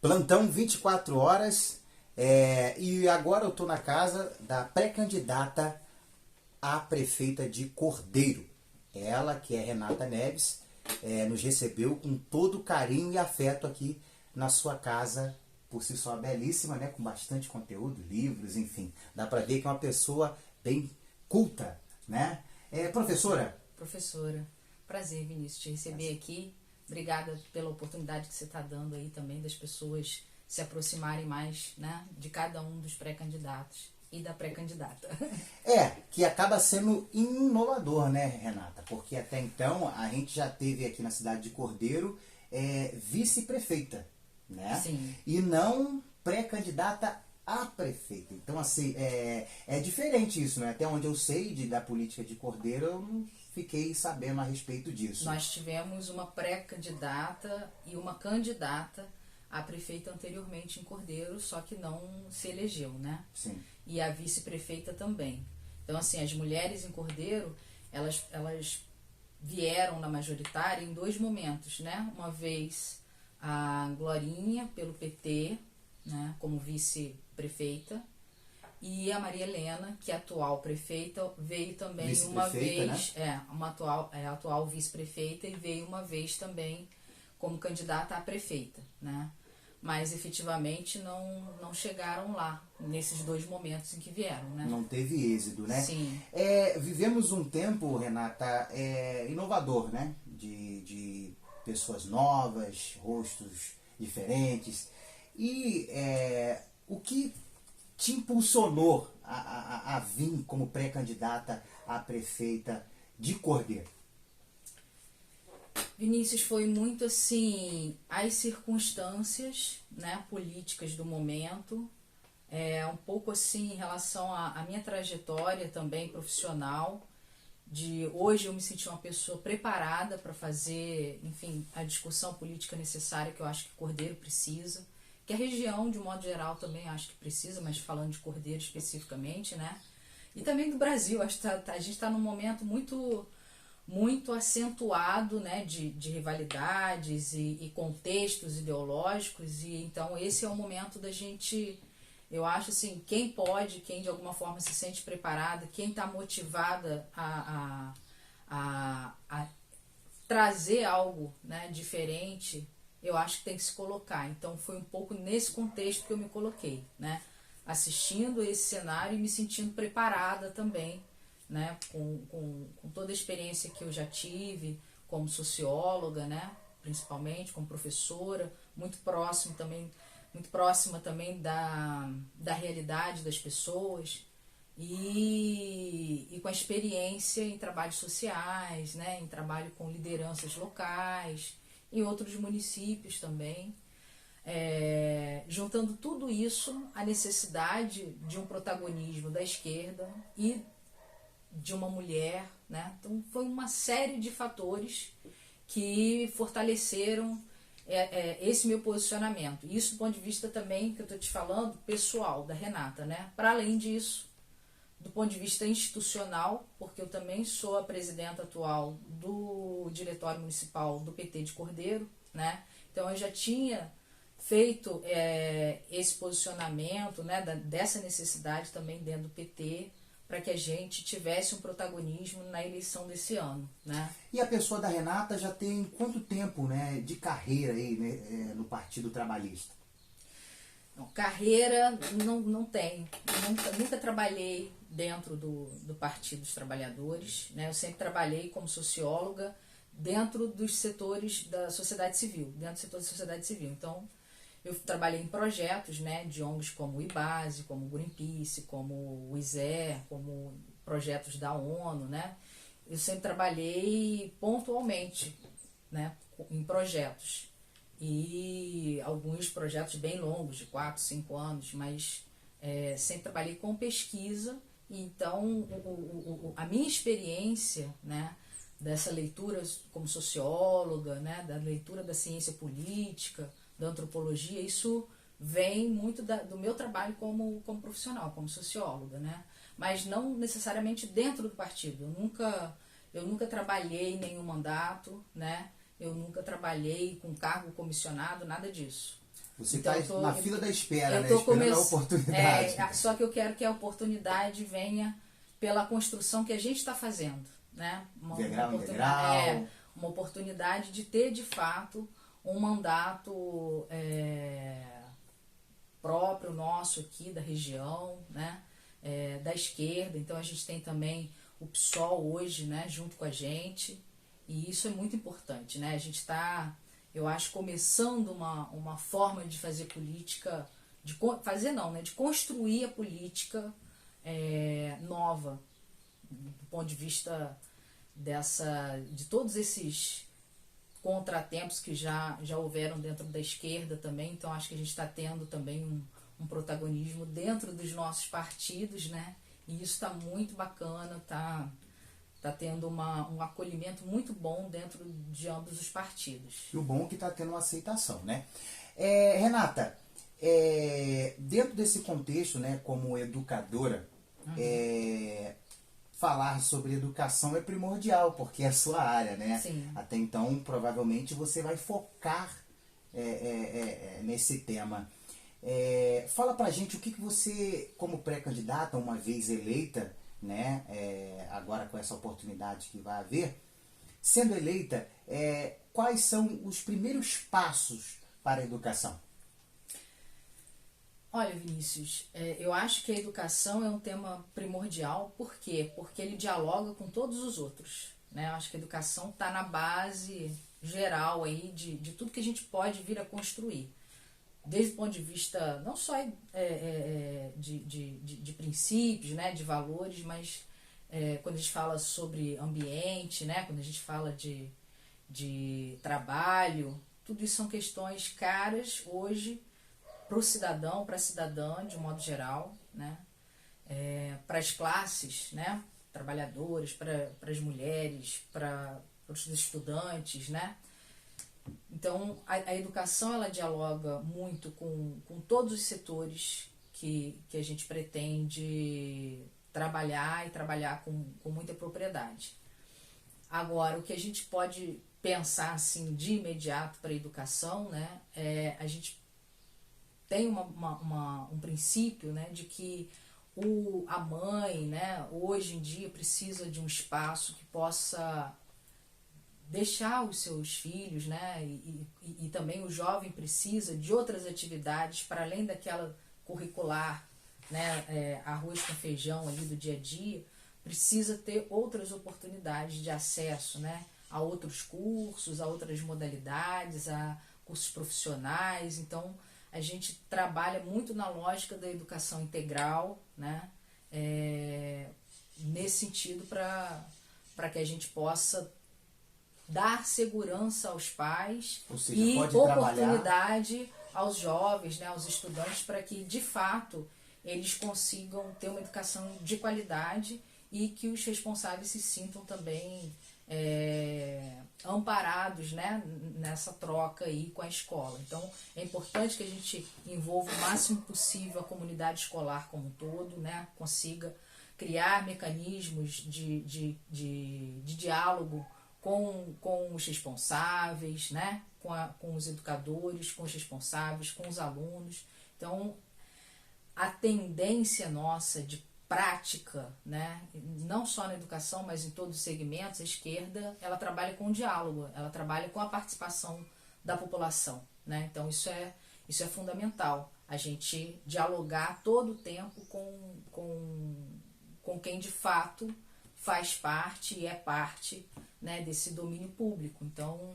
Plantão 24 horas. E agora eu estou na casa da pré-candidata a prefeita de Cordeiro. Ela, que é Renata Neves, nos recebeu com todo carinho e afeto aqui na sua casa, por si só belíssima, né? Com bastante conteúdo, livros, enfim. Dá para ver que é uma pessoa bem culta, né? Professora? Professora, prazer, Vinícius, te receber aqui. Obrigada pela oportunidade que você está dando aí também das pessoas se aproximarem mais, né, de cada um dos pré-candidatos e da pré-candidata. Que acaba sendo inovador, né, Renata? Porque até então a gente já teve aqui na cidade de Cordeiro vice-prefeita, né? Sim. E não pré-candidata a prefeita. Então, assim, é diferente isso, né? Até onde eu sei da política de Cordeiro, eu não fiquei sabendo a respeito disso. Nós tivemos uma pré-candidata e uma candidata a prefeita anteriormente em Cordeiro, só que não se elegeu, né? Sim. E a vice-prefeita também. Então, assim, as mulheres em Cordeiro, elas vieram na majoritária em dois momentos, né? Uma vez a Glorinha, pelo PT, né, como vice-prefeita, e a Maria Helena, que é a atual prefeita, veio também uma vez, né? Atual vice-prefeita, e veio uma vez também como candidata a prefeita, né? Mas efetivamente não chegaram lá, nesses dois momentos em que vieram, né? Não teve êxito, né? Sim. Vivemos um tempo, Renata, inovador, né? De pessoas novas, rostos diferentes. E o que te impulsionou a vir como pré-candidata a prefeita de Cordeiro? Vinícius, foi muito assim, as circunstâncias, né, políticas do momento, um pouco assim em relação à minha trajetória também profissional, de hoje eu me senti uma pessoa preparada para fazer, enfim, a discussão política necessária que eu acho que Cordeiro precisa, que a região de um modo geral também acho que precisa, mas falando de Cordeiro especificamente, né? E também do Brasil, acho que a gente está num momento muito acentuado, né, de rivalidades e contextos ideológicos, e então esse é o momento da gente, eu acho assim, quem pode, quem de alguma forma se sente preparada, quem está motivada a trazer algo, né, diferente, eu acho que tem que se colocar. Então foi um pouco nesse contexto que eu me coloquei, né, assistindo esse cenário e me sentindo preparada também, né, com toda a experiência que eu já tive como socióloga, né, principalmente como professora, muito próxima também da realidade das pessoas e com a experiência em trabalhos sociais, né, em trabalho com lideranças locais, em outros municípios também. Juntando tudo isso, a necessidade de um protagonismo da esquerda e de uma mulher, né? Então foi uma série de fatores que fortaleceram esse meu posicionamento. Isso do ponto de vista também, que eu estou te falando, pessoal, da Renata, né? Para além disso, do ponto de vista institucional, porque eu também sou a presidenta atual do Diretório Municipal do PT de Cordeiro, né? Então eu já tinha feito esse posicionamento, né, dessa necessidade também dentro do PT, para que a gente tivesse um protagonismo na eleição desse ano, né? E a pessoa da Renata já tem quanto tempo, né, de carreira aí, né, no Partido Trabalhista? Não, carreira não tenho. Nunca trabalhei dentro do Partido dos Trabalhadores, né? Eu sempre trabalhei como socióloga dentro dos setores da sociedade civil, dentro do setor da sociedade civil. Então, eu trabalhei em projetos, né, de ONGs como o IBASE, como o Greenpeace, como o ISER, como projetos da ONU, né? Eu sempre trabalhei pontualmente, né, em projetos. E alguns projetos bem longos, de 4, 5 anos, mas sempre trabalhei com pesquisa. Então, a minha experiência, né, dessa leitura como socióloga, né, da leitura da ciência política, da antropologia, isso vem muito do meu trabalho como profissional, como socióloga, né? Mas não necessariamente dentro do partido. Eu nunca trabalhei em nenhum mandato, né? Eu nunca trabalhei com cargo comissionado, nada disso. Você Então, está na fila da espera, eu né? tô Esperando a oportunidade. Só que eu quero que a oportunidade venha pela construção que a gente está fazendo, né? Degrau em degrau. Uma oportunidade de ter, de fato, um mandato próprio nosso aqui da região, né? Da esquerda. Então a gente tem também o PSOL hoje, né? Junto com a gente, e isso é muito importante, né? A gente está, eu acho, começando uma forma de fazer política, de construir a política nova, do ponto de vista de todos esses contratempos que já houveram dentro da esquerda também. Então acho que a gente está tendo também um protagonismo dentro dos nossos partidos, né? E isso está muito bacana, tá tendo um acolhimento muito bom dentro de ambos os partidos. E o bom é que está tendo uma aceitação, né? Renata, dentro desse contexto, né, como educadora, falar sobre educação é primordial, porque é a sua área, né? Sim. Até então, provavelmente, você vai focar nesse tema. Fala pra gente o que você, como pré-candidata, uma vez eleita, né, agora com essa oportunidade que vai haver, sendo eleita, quais são os primeiros passos para a educação? Olha, Vinícius, eu acho que a educação é um tema primordial. Por quê? Porque ele dialoga com todos os outros, né? Eu acho que a educação está na base geral aí de tudo que a gente pode vir a construir. Desde o ponto de vista não só de princípios, né, de valores, mas quando a gente fala sobre ambiente, né, quando a gente fala de trabalho, tudo isso são questões caras hoje para o cidadão, para a cidadã, de modo geral, né, para as classes, né, trabalhadores, para as mulheres, para os estudantes, né. Então, a educação, ela dialoga muito com todos os setores que a gente pretende trabalhar, e trabalhar com muita propriedade. Agora, o que a gente pode pensar assim, de imediato para a educação, né, a gente tem um princípio, né, de que a mãe, né, hoje em dia precisa de um espaço que possa deixar os seus filhos, né, e também o jovem precisa de outras atividades para além daquela curricular, né, arroz com feijão ali do dia a dia, precisa ter outras oportunidades de acesso, né, a outros cursos, a outras modalidades, a cursos profissionais. Então a gente trabalha muito na lógica da educação integral, né, nesse sentido para que a gente possa dar segurança aos pais, ou seja, e pode oportunidade aos jovens, né, aos estudantes, para que de fato eles consigam ter uma educação de qualidade e que os responsáveis se sintam também amparados, né, nessa troca aí com a escola. Então é importante que a gente envolva o máximo possível a comunidade escolar como um todo, né, consiga criar mecanismos de diálogo com os responsáveis, né, com os educadores, com os responsáveis, com os alunos. Então a tendência nossa de prática, né, não só na educação, mas em todos os segmentos, a esquerda, ela trabalha com o diálogo, ela trabalha com a participação da população, né? Então isso é fundamental, a gente dialogar todo o tempo com quem de fato faz parte e é parte, né, desse domínio público. Então,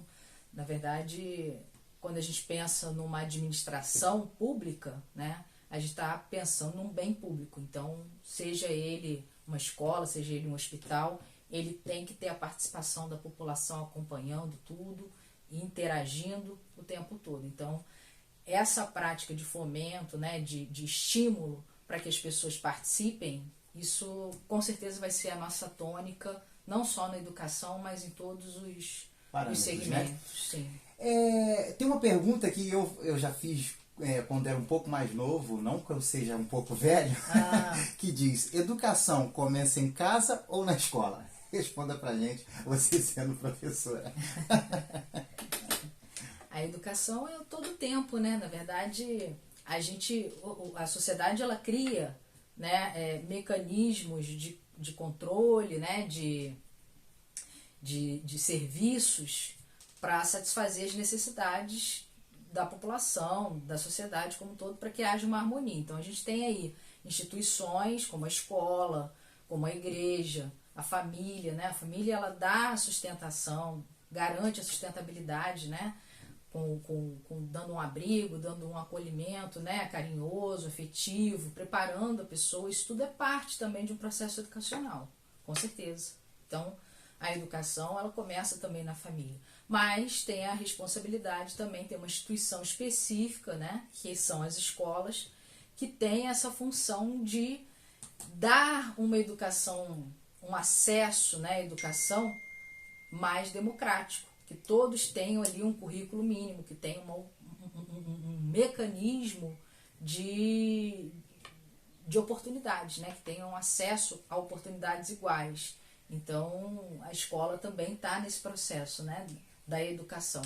na verdade, quando a gente pensa numa administração pública, né, a gente está pensando num bem público. Então, seja ele uma escola, seja ele um hospital, ele tem que ter a participação da população acompanhando tudo, interagindo o tempo todo. Então, essa prática de fomento, né, de estímulo para que as pessoas participem, isso com certeza vai ser a nossa tônica, não só na educação, mas em todos os segmentos. Né? Sim. Tem uma pergunta que eu já fiz quando era um pouco mais novo, não que eu seja um pouco velho, que diz: educação começa em casa ou na escola? Responda pra gente, você sendo professora. A A educação é todo o tempo, né? Na verdade, a sociedade ela cria, né, mecanismos de controle, né, de serviços para satisfazer as necessidades da população, da sociedade como um todo, para que haja uma harmonia. Então a gente tem aí instituições como a escola, como a igreja, a família, né? A família ela dá a sustentação, garante a sustentabilidade, né? Dando um abrigo, dando um acolhimento, né? Carinhoso, afetivo, preparando a pessoa. Isso tudo é parte também de um processo educacional, com certeza. Então, a educação ela começa também na família. Mas tem a responsabilidade também, tem uma instituição específica, né? Que são as escolas, que tem essa função de dar uma educação, um acesso, né, à educação mais democrático, que todos tenham ali um currículo mínimo, que tenham um mecanismo de oportunidades, né, que tenham acesso a oportunidades iguais. Então, a escola também está nesse processo, né, da educação.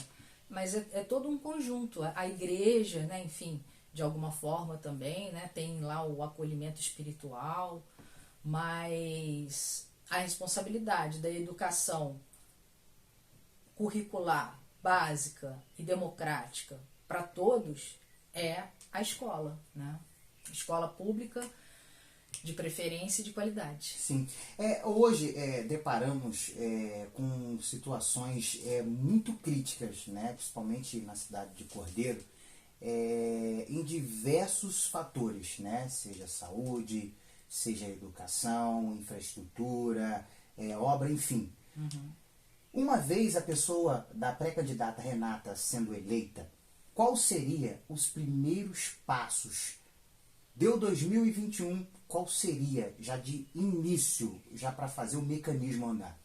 Mas é todo um conjunto. A igreja, né, enfim, de alguma forma também, né, tem lá o acolhimento espiritual, mas a responsabilidade da educação curricular, básica e democrática para todos é a escola, né? Escola pública, de preferência e de qualidade. Sim. Hoje deparamos com situações muito críticas, né? Principalmente na cidade de Cordeiro, em diversos fatores, né? Seja saúde, seja educação, infraestrutura, obra, enfim. Uhum. Uma vez a pessoa da pré-candidata Renata sendo eleita, qual seria os primeiros passos? Deu 2021, qual seria, já de início, já para fazer o mecanismo andar?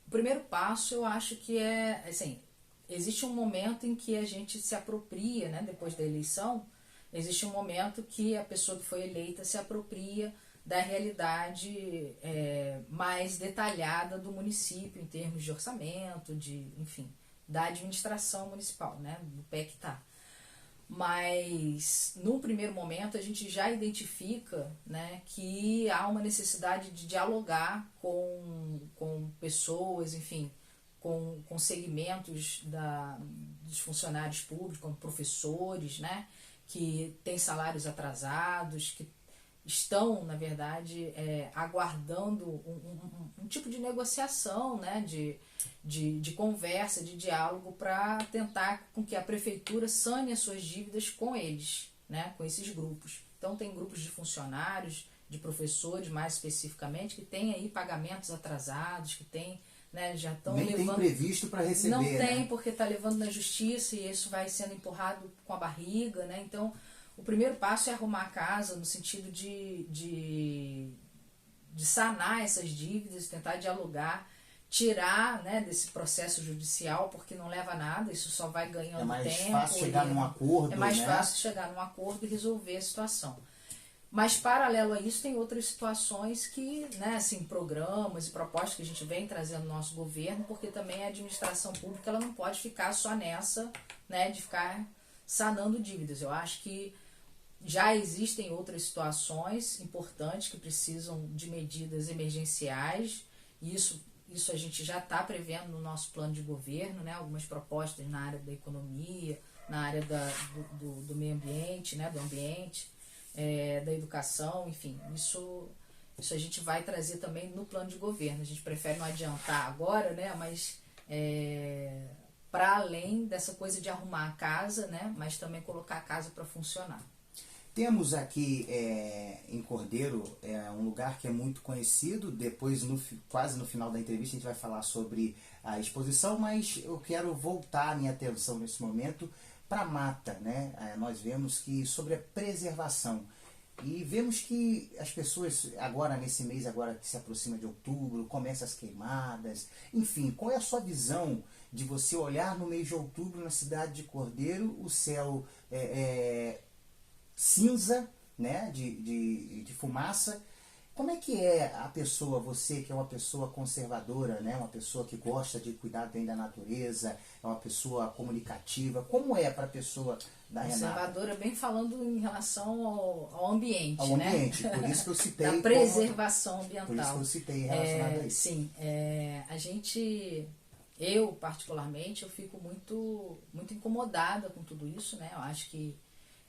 O primeiro passo eu acho que assim, existe um momento em que a gente se apropria, né, depois da eleição, existe um momento que a pessoa que foi eleita se apropria da realidade mais detalhada do município, em termos de orçamento, enfim, da administração municipal, né, do PECTA. Mas, num primeiro momento, a gente já identifica, né, que há uma necessidade de dialogar com pessoas, enfim, com segmentos dos funcionários públicos, como professores, né, que têm salários atrasados, que estão, na verdade, aguardando um tipo de negociação, né, de conversa, de diálogo, para tentar com que a prefeitura sane as suas dívidas com eles, né, com esses grupos. Então tem grupos de funcionários, de professores mais especificamente, que têm aí pagamentos atrasados, que têm, né, já estão levando... Nem tem previsto para receber, não tem, né? porque está levando na justiça e isso vai sendo empurrado com a barriga, né? Então, o primeiro passo é arrumar a casa no sentido de sanar essas dívidas, tentar dialogar, tirar, né, desse processo judicial, porque não leva a nada, isso só vai ganhando tempo. É mais fácil chegar num acordo, É mais né? fácil chegar num acordo e resolver a situação. Mas, paralelo a isso, tem outras situações que, né, assim, programas e propostas que a gente vem trazendo no nosso governo, porque também a administração pública ela não pode ficar só nessa, né, de ficar sanando dívidas. Eu acho que já existem outras situações importantes que precisam de medidas emergenciais, e isso a gente já está prevendo no nosso plano de governo, né, algumas propostas na área da economia, na área do meio ambiente, né, do ambiente, da educação, enfim, isso a gente vai trazer também no plano de governo. A gente prefere não adiantar agora, né, mas para além dessa coisa de arrumar a casa, né, mas também colocar a casa para funcionar. Temos aqui em Cordeiro um lugar que é muito conhecido. Depois, quase no final da entrevista, a gente vai falar sobre a exposição, mas eu quero voltar a minha atenção nesse momento para a mata, né? Nós vemos que sobre a preservação, e vemos que as pessoas agora, nesse mês agora que se aproxima de outubro, começam as queimadas, enfim, qual é a sua visão de você olhar no mês de outubro na cidade de Cordeiro, o céu cinza, né, de fumaça, Como é que é a pessoa, você que é uma pessoa conservadora, né? Uma pessoa que gosta de cuidar bem da natureza, é uma pessoa comunicativa, como é para a pessoa da Renata? Conservadora, bem falando em relação ao ambiente, Ao né? ambiente, por isso que eu citei. Da preservação ambiental. Por isso que eu citei relacionado a isso. Sim, a gente, eu particularmente, eu fico muito incomodada com tudo isso, né? Eu acho que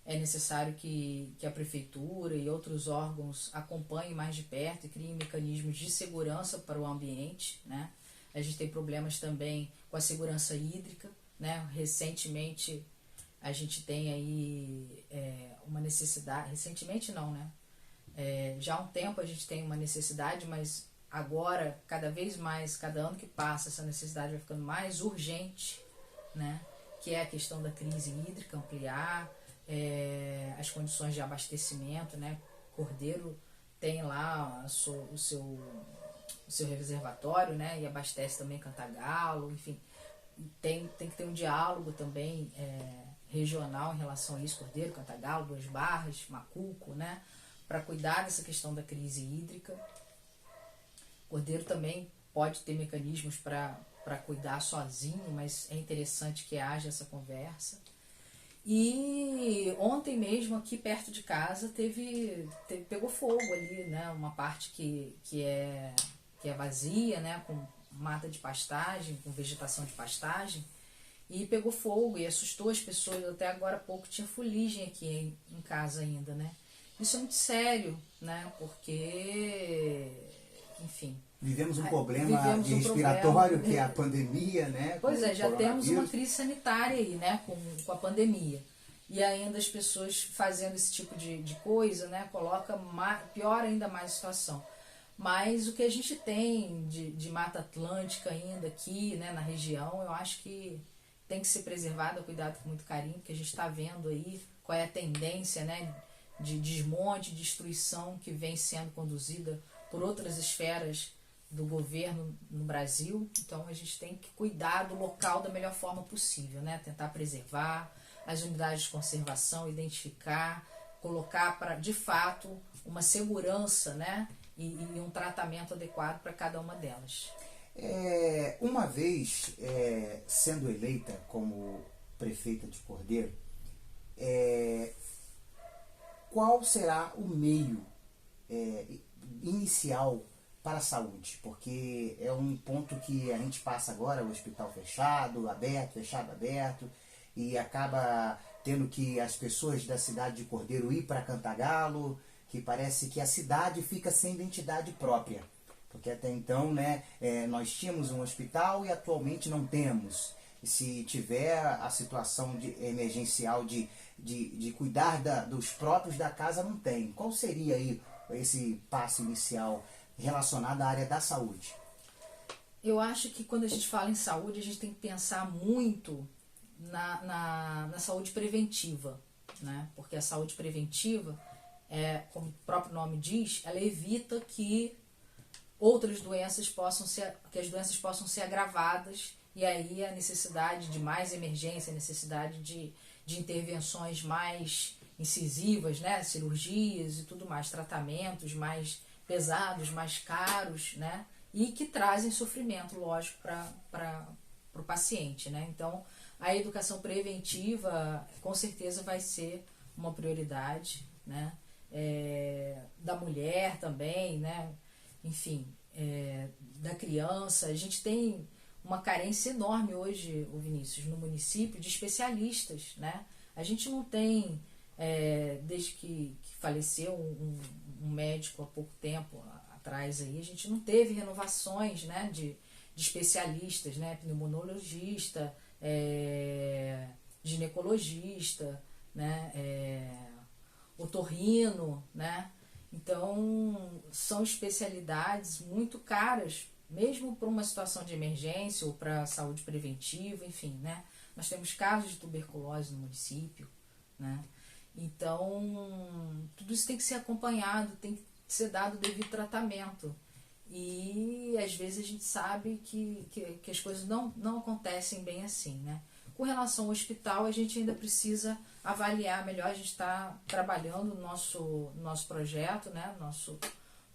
é necessário que a prefeitura e outros órgãos acompanhem mais de perto e criem mecanismos de segurança para o ambiente, né? A gente tem problemas também com a segurança hídrica, né? Recentemente a gente tem aí uma necessidade, recentemente não, né? Já há um tempo a gente tem uma necessidade, mas agora, cada vez mais, cada ano que passa, essa necessidade vai ficando mais urgente, né? Que é a questão da crise hídrica, ampliar as condições de abastecimento, né? Cordeiro tem lá o seu reservatório, né? E abastece também Cantagalo, enfim. Tem que ter um diálogo também regional em relação a isso, Cordeiro, Cantagalo, Duas Barras, Macuco, né? Para cuidar dessa questão da crise hídrica. Cordeiro também pode ter mecanismos para cuidar sozinho, mas é interessante que haja essa conversa. E ontem mesmo, aqui perto de casa, pegou fogo ali, né? Uma parte que é vazia, né? Com mata de pastagem, com vegetação de pastagem, e pegou fogo e assustou as pessoas. Até agora há pouco tinha fuligem aqui em casa ainda, né? Isso é muito sério, né? Porque, enfim... Vivemos um problema respiratório, que é a pandemia, né? Pois é, já temos uma crise sanitária aí, né? Com a pandemia. E ainda as pessoas fazendo esse tipo de coisa, né? Piora ainda mais a situação. Mas o que a gente tem de Mata Atlântica ainda aqui, né? Na região, eu acho que tem que ser preservado, cuidado com muito carinho, porque a gente está vendo aí qual é a tendência, né? De desmonte, destruição que vem sendo conduzida por outras esferas do governo no Brasil. Então a gente tem que cuidar do local da melhor forma possível, né? Tentar preservar as unidades de conservação, identificar, colocar para de fato uma segurança, né? E um tratamento adequado para cada uma delas. Uma vez sendo eleita como prefeita de Cordeiro, qual será o meio inicial para a saúde? Porque é um ponto que a gente passa agora, o hospital fechado, aberto, fechado, aberto, e acaba tendo que as pessoas da cidade de Cordeiro ir para Cantagalo, que parece que a cidade fica sem identidade própria. Porque até então, né, nós tínhamos um hospital e atualmente não temos. E se tiver a situação emergencial de cuidar dos próprios da casa, não tem. Qual seria aí esse passo inicial relacionado à área da saúde? Eu acho que quando a gente fala em saúde, a gente tem que pensar muito na saúde preventiva, né? Porque a saúde preventiva, como o próprio nome diz, ela evita que outras doenças que as doenças possam ser agravadas, e aí a necessidade de mais emergência, a necessidade de intervenções mais incisivas, né? Cirurgias e tudo mais, tratamentos mais pesados, mais caros, né? E que trazem sofrimento, lógico, para o paciente, né? Então, a educação preventiva, com certeza, vai ser uma prioridade, né? Da mulher também, né? Enfim, da criança. A gente tem uma carência enorme hoje, Vinícius, no município, de especialistas, né? A gente não tem, desde que faleceu um médico há pouco tempo atrás aí, a gente não teve renovações, né, de especialistas, né, pneumologista, ginecologista, né, otorrino, né. Então são especialidades muito caras, mesmo para uma situação de emergência ou para saúde preventiva, enfim, né. Nós temos casos de tuberculose no município, né. Então, tudo isso tem que ser acompanhado, tem que ser dado o devido tratamento. E, às vezes, a gente sabe que as coisas não acontecem bem assim, né? Com relação ao hospital, a gente ainda precisa avaliar melhor. A gente está trabalhando no nosso projeto, né? Nosso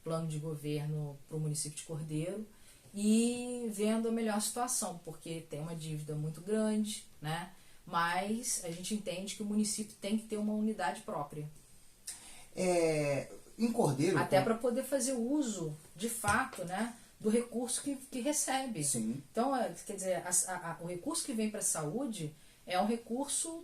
plano de governo para o município de Cordeiro e vendo a melhor situação, porque tem uma dívida muito grande, né? Mas a gente entende que o município tem que ter uma unidade própria. Em Cordeiro... Até para poder fazer uso, de fato, né, do recurso que recebe. Sim. Então, quer dizer, o recurso que vem para a saúde é um recurso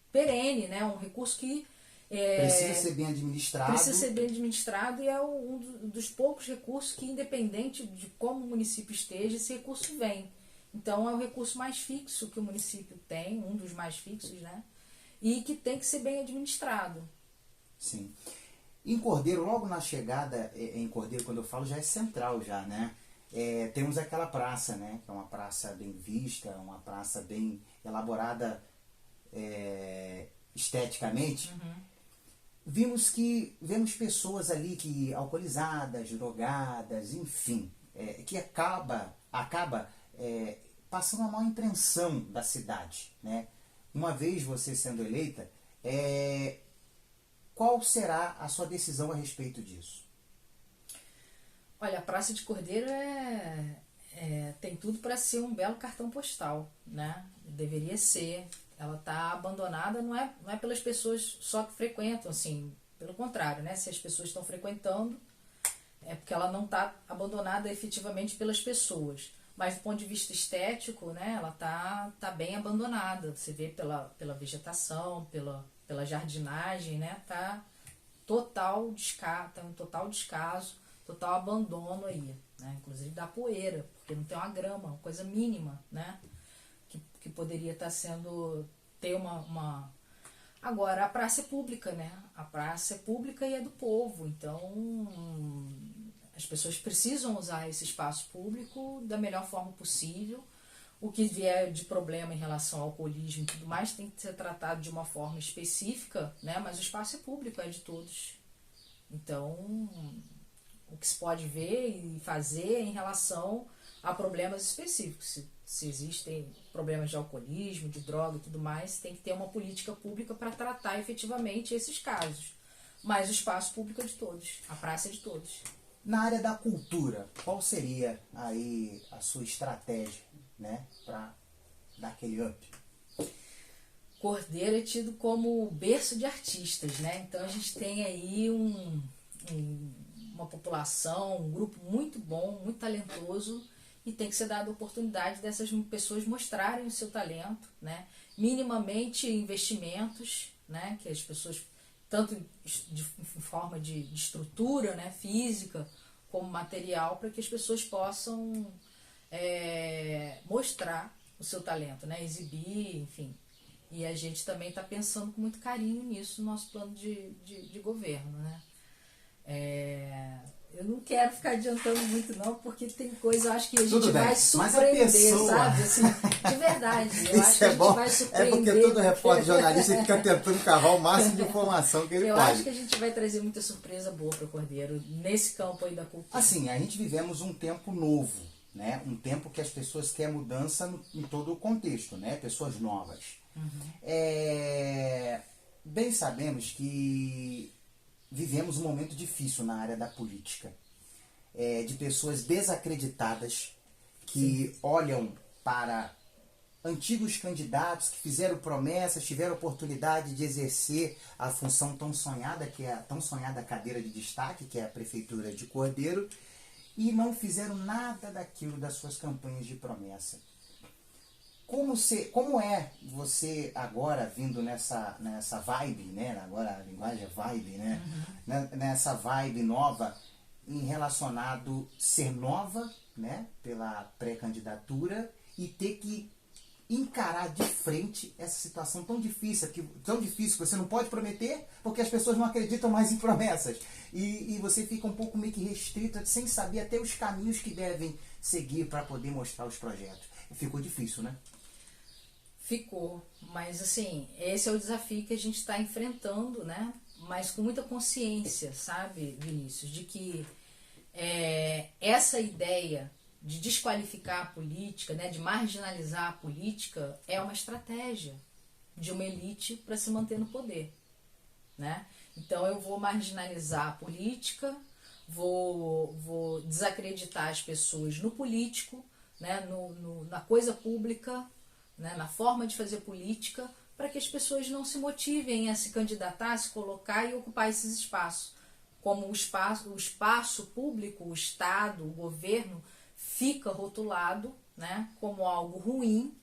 perene, né? Um recurso que precisa ser bem administrado. Precisa ser bem administrado e é um dos poucos recursos que, independente de como o município esteja, esse recurso vem. Então, é o recurso mais fixo que o município tem, um dos mais fixos, né? E que tem que ser bem administrado. Sim. Em Cordeiro, logo na chegada, em Cordeiro, quando eu falo, já é central já, né? Temos aquela praça, né? Que é uma praça bem vista, uma praça bem elaborada esteticamente. Vemos pessoas ali que alcoolizadas, drogadas, enfim, que acaba passando uma má impressão da cidade, né? Uma vez você sendo eleita, qual será a sua decisão a respeito disso? Olha, a Praça de Cordeiro tem tudo para ser um belo cartão postal, né? Deveria ser. Ela está abandonada, não é pelas pessoas só que frequentam, assim, pelo contrário, né? Se as pessoas estão frequentando, é porque ela não está abandonada efetivamente pelas pessoas. Mas do ponto de vista estético, né, ela tá bem abandonada. Você vê pela vegetação, pela jardinagem, né? Tá total descaso, total abandono aí, né? Inclusive da poeira, porque não tem uma grama, uma coisa mínima, né? Que poderia ter uma... Agora, a praça é pública, né? A praça é pública e é do povo, então as pessoas precisam usar esse espaço público da melhor forma possível. O que vier de problema em relação ao alcoolismo e tudo mais tem que ser tratado de uma forma específica, né? Mas o espaço é público, é de todos. Então, o que se pode ver e fazer em relação a problemas específicos. Se existem problemas de alcoolismo, de droga e tudo mais, tem que ter uma política pública para tratar efetivamente esses casos. Mas o espaço público é de todos, a praça é de todos. Na área da cultura, qual seria aí a sua estratégia, né, para dar aquele up? Cordeiro é tido como berço de artistas, né? Então a gente tem aí uma população, um grupo muito bom, muito talentoso, e tem que ser dada a oportunidade dessas pessoas mostrarem o seu talento, né? Minimamente investimentos, né? Que as pessoas, tanto em forma de estrutura, né? Física, como material, para que as pessoas possam mostrar o seu talento, né? Exibir, enfim. E a gente também está pensando com muito carinho nisso no nosso plano de governo, né? Eu não quero ficar adiantando muito não, porque tem coisa, eu acho que a gente vai surpreender, sabe? Assim, de verdade. Eu acho que a gente vai surpreender. É porque todo repórter jornalista fica tentando cavar o máximo de informação que ele pode. Eu acho que a gente vai trazer muita surpresa boa para o Cordeiro, nesse campo aí da cultura. Assim, a gente vivemos um tempo novo, né? Um tempo que as pessoas querem mudança em todo o contexto, né? Pessoas novas. Bem sabemos que vivemos um momento difícil na área da política, de pessoas desacreditadas que Sim. olham para antigos candidatos que fizeram promessas, tiveram oportunidade de exercer a função tão sonhada, que é a tão sonhada cadeira de destaque, que é a Prefeitura de Cordeiro, e não fizeram nada daquilo das suas campanhas de promessa. Como é você agora vindo nessa vibe, né? Agora a linguagem é vibe, né? Nessa vibe nova, em relacionado ser nova, né? Pela pré-candidatura e ter que encarar de frente essa situação tão difícil que você não pode prometer porque as pessoas não acreditam mais em promessas. E você fica um pouco meio que restrito, sem saber até os caminhos que devem seguir para poder mostrar os projetos. Ficou difícil, né? Ficou, mas assim, esse é o desafio que a gente está enfrentando, né? Mas com muita consciência, sabe, Vinícius, de que essa ideia de desqualificar a política, né, de marginalizar a política, é uma estratégia de uma elite para se manter no poder, né? Então eu vou marginalizar a política, vou desacreditar as pessoas no político, né, na coisa pública, né, na forma de fazer política, para que as pessoas não se motivem a se candidatar, a se colocar e ocupar esses espaços. Como o espaço público, o Estado, o governo, fica rotulado, né, como algo ruim,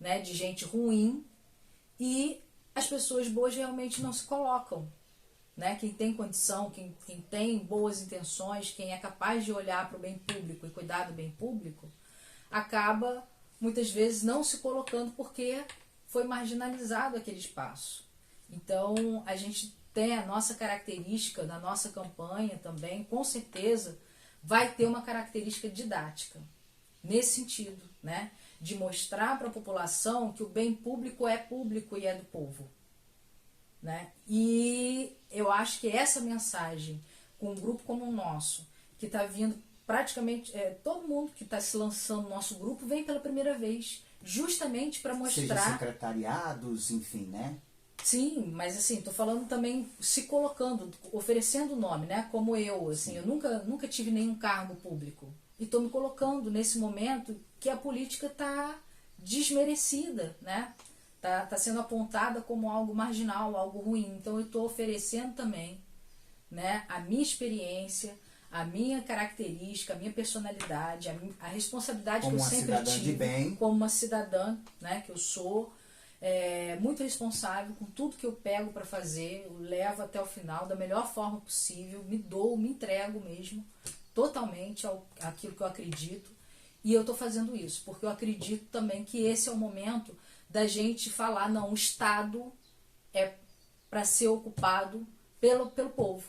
né, de gente ruim, e as pessoas boas realmente não se colocam. Né? Quem tem condição, quem tem boas intenções, quem é capaz de olhar para o bem público e cuidar do bem público, acaba muitas vezes não se colocando porque foi marginalizado aquele espaço. Então, a gente tem a nossa característica na nossa campanha também, com certeza, vai ter uma característica didática, nesse sentido, né? De mostrar para a população que o bem público e é do povo. Né? E eu acho que essa mensagem, com um grupo como o nosso, que está vindo praticamente, todo mundo que está se lançando no nosso grupo vem pela primeira vez, justamente para mostrar... Seja secretariados, enfim, né? Sim, mas assim, estou falando também se colocando, oferecendo nome, né? Como eu, assim, eu nunca tive nenhum cargo público. E estou me colocando nesse momento que a política está desmerecida, né? Tá sendo apontada como algo marginal, algo ruim. Então eu estou oferecendo também, né, a minha experiência, a minha característica, a minha personalidade, a responsabilidade como que eu sempre tive de bem. como uma cidadã, né, que eu sou, muito responsável com tudo que eu pego para fazer, eu levo até o final da melhor forma possível, me entrego mesmo, totalmente àquilo que eu acredito. E eu estou fazendo isso, porque eu acredito também que esse é o momento da gente falar, não, o Estado é para ser ocupado pelo povo,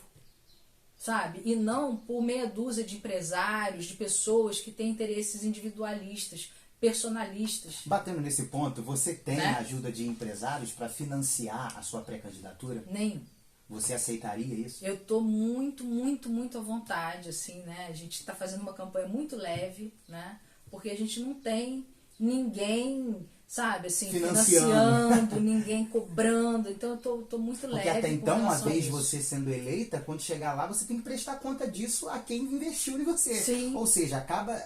sabe? E não por meia dúzia de empresários, de pessoas que têm interesses individualistas, personalistas. Batendo nesse ponto, você tem, né, a ajuda de empresários para financiar a sua pré-candidatura? Nenhum. Você aceitaria isso? Eu estou muito, muito, muito à vontade, assim, né? A gente está fazendo uma campanha muito leve, né? Porque a gente não tem ninguém, sabe, assim, financiando ninguém cobrando. Então eu tô muito leve. Porque até então, uma vez isso. você sendo eleita, quando chegar lá, você tem que prestar conta disso a quem investiu em você. Sim. Ou seja, acaba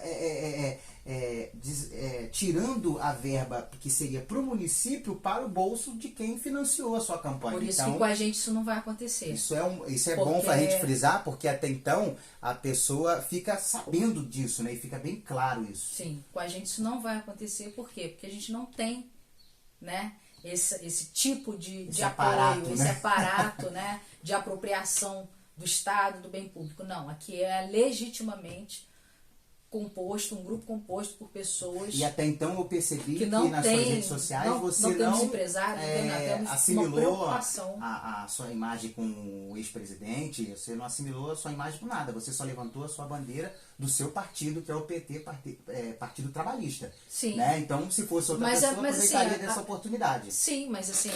tirando a verba que seria para o município para o bolso de quem financiou a sua campanha. Por isso então, que com a gente isso não vai acontecer. Isso é bom para a gente frisar, porque até então a pessoa fica sabendo disso, né? E fica bem claro isso. Sim, com a gente isso não vai acontecer. Por quê? Porque a gente não tem, né, esse tipo de aparato, apoio, né? esse aparato, né, de apropriação do Estado, do bem público. Não, aqui é legitimamente um grupo composto por pessoas. E até então eu percebi que nas suas redes sociais você não assimilou a sua imagem com o ex-presidente, você não assimilou a sua imagem com nada, você só levantou a sua bandeira do seu partido, que é o PT, Partido Trabalhista. Sim. Né? Então, se fosse outra pessoa, aproveitaria dessa oportunidade. Sim, mas assim,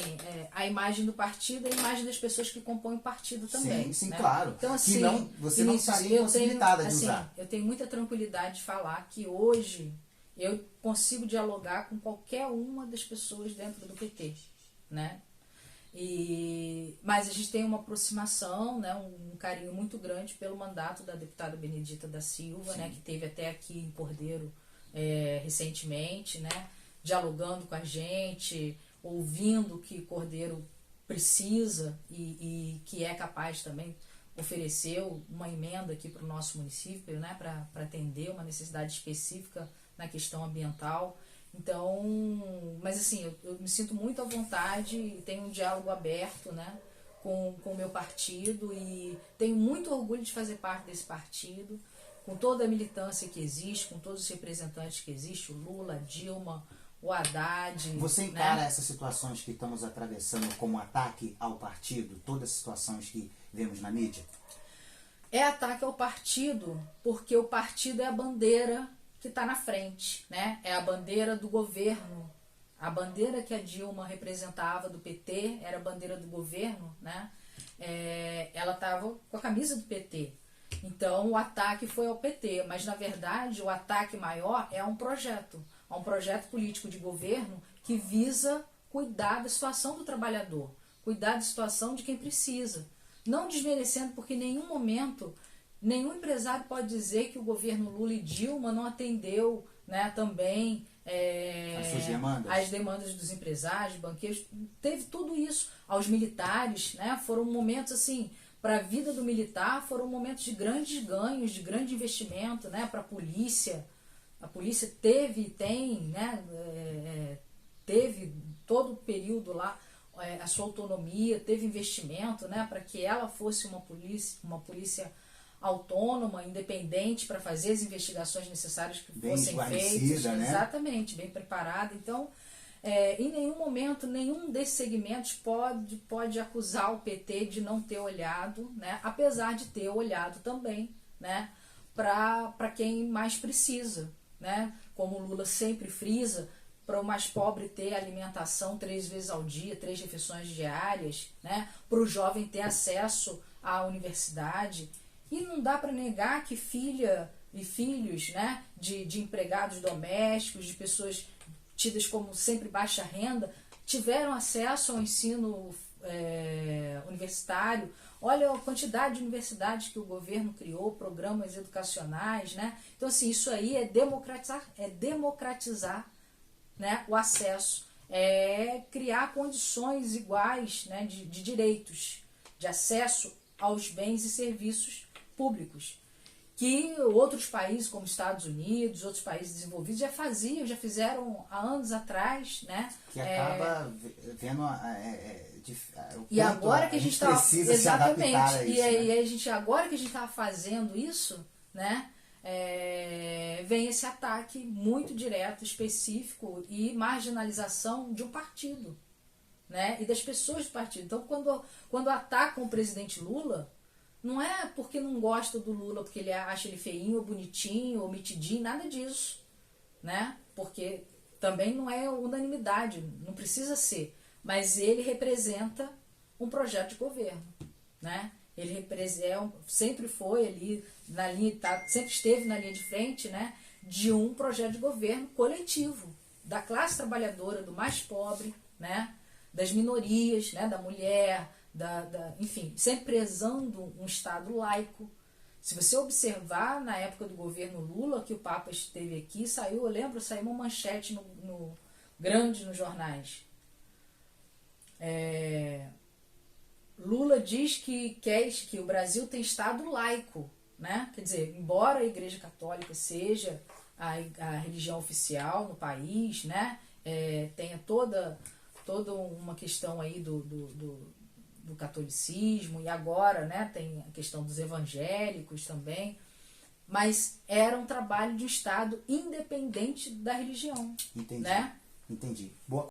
a imagem do partido é a imagem das pessoas que compõem o partido também. Sim, né? claro. Então, assim, que não, você não estaria impossibilitada de usar. Eu tenho muita tranquilidade de falar que hoje eu consigo dialogar com qualquer uma das pessoas dentro do PT, né? Mas a gente tem uma aproximação, né, um carinho muito grande pelo mandato da deputada Benedita da Silva, né, que teve até aqui em Cordeiro recentemente, né, dialogando com a gente, ouvindo o que Cordeiro precisa e que é capaz também ofereceu uma emenda aqui para o nosso município, né, para atender uma necessidade específica na questão ambiental. Então, mas assim, eu me sinto muito à vontade e tenho um diálogo aberto, né, com o meu partido e tenho muito orgulho de fazer parte desse partido, com toda a militância que existe, com todos os representantes que existem, o Lula, a Dilma, o Haddad. Você encara essas situações que estamos atravessando como ataque ao partido, todas as situações que vemos na mídia? É ataque ao partido, porque o partido é a bandeira que está na frente, né? É a bandeira do governo. A bandeira que a Dilma representava do PT era a bandeira do governo, né? Ela estava com a camisa do PT. Então o ataque foi ao PT, mas na verdade o ataque maior é a um projeto político de governo que visa cuidar da situação do trabalhador, cuidar da situação de quem precisa. Não desmerecendo, porque em nenhum momento Nenhum empresário pode dizer que o governo Lula e Dilma não atendeu, né, também as demandas dos empresários, banqueiros. Teve tudo isso. Aos militares, né, foram momentos assim, para a vida do militar, foram momentos de grandes ganhos, de grande investimento, né, para a polícia. A polícia teve e tem, né, teve todo o período lá a sua autonomia, teve investimento, né, para que ela fosse uma polícia autônoma, independente, para fazer as investigações necessárias que bem fossem feitas. Né? Exatamente, bem preparada. Então, em nenhum momento, nenhum desses segmentos pode acusar o PT de não ter olhado, né, apesar de ter olhado também, né, para quem mais precisa, né, como o Lula sempre frisa, para o mais pobre ter alimentação 3 vezes ao dia, 3 refeições diárias, né, para o jovem ter acesso à universidade. E não dá para negar que filha e filhos, né, de empregados domésticos, de pessoas tidas como sempre baixa renda, tiveram acesso ao ensino universitário. Olha a quantidade de universidades que o governo criou, programas educacionais, né? Então, assim, isso aí é democratizar, né, o acesso, é criar condições iguais, né, de direitos, de acesso aos bens e serviços públicos, que outros países, como Estados Unidos, outros países desenvolvidos, já fizeram há anos atrás, né? Que acaba vendo e agora que a gente está precisa se adaptar a isso, e aí a gente, agora que a gente está fazendo isso, né? Vem esse ataque muito direto, específico e marginalização de um partido, né? E das pessoas do partido. Então, quando atacam o presidente Lula, não é porque não gosta do Lula, porque ele acha ele feinho, ou bonitinho, ou metidinho, nada disso, né? Porque também não é unanimidade, não precisa ser. Mas ele representa um projeto de governo, né? Ele representa, sempre foi ali na linha, sempre esteve na linha de frente, né, de um projeto de governo coletivo, da classe trabalhadora, do mais pobre, né, das minorias, né, da mulher, enfim, sempre prezando um Estado laico. Se você observar, na época do governo Lula, que o Papa esteve aqui, saiu uma manchete grande nos jornais. Lula diz que o Brasil tem Estado laico, né? Quer dizer, embora a Igreja Católica seja a religião oficial no país, né? Tenha toda uma questão aí do catolicismo, e agora, né, tem a questão dos evangélicos também, mas era um trabalho de Estado independente da religião. Entendi. Né? Entendi. Boa.